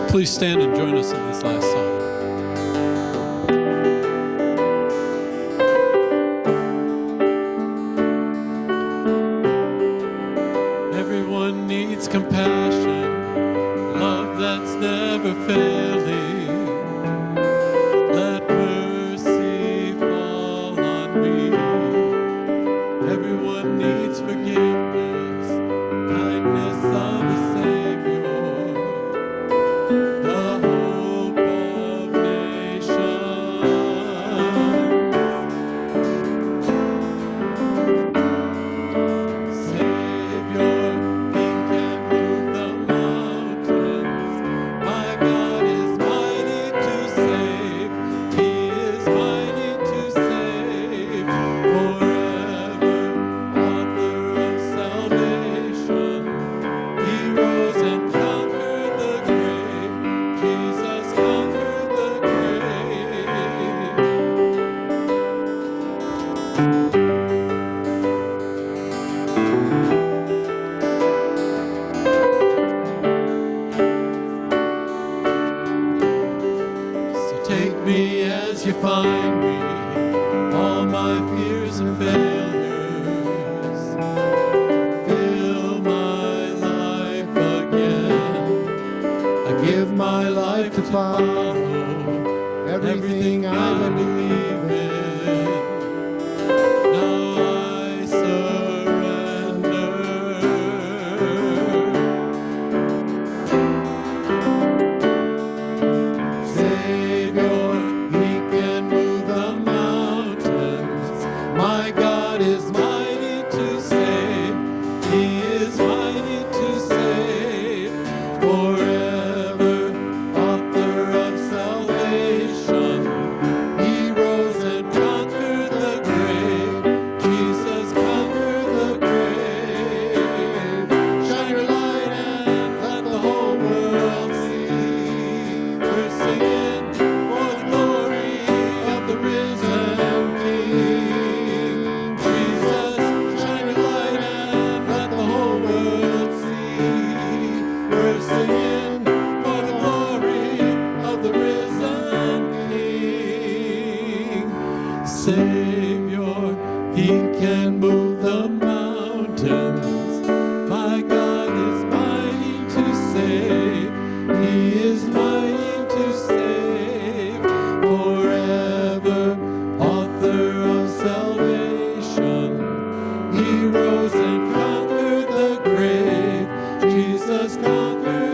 Please stand and join us in this last song. Everyone needs compassion, love that's never failing. Let mercy fall on me. Everyone needs forgiveness, kindness of the Savior, the hope of nations. Savior, He can move the mountains. My God is mighty to save. He is mighty to save. Forever, author of salvation. He rose and conquered the grave. Jesus conquered the grave. So take me as you find me, all my fears and failures. Fill my life again. I give my life to follow everything I believe in. Now I surrender. Savior, He can move the mountains. My God is mighty to save. He is mighty to save. Forever, author of salvation. He rose and conquered the grave. Jesus conquered the grave. Shine your light and let the whole world see. We're singing for the glory of the risen King. Jesus, shine your light and let the whole world see. We're singing for the glory of the risen King. Savior, He can move the mountains. My God is mighty to save. He is mighty to save. Forever, author of salvation. He rose and conquered the grave. Jesus conquered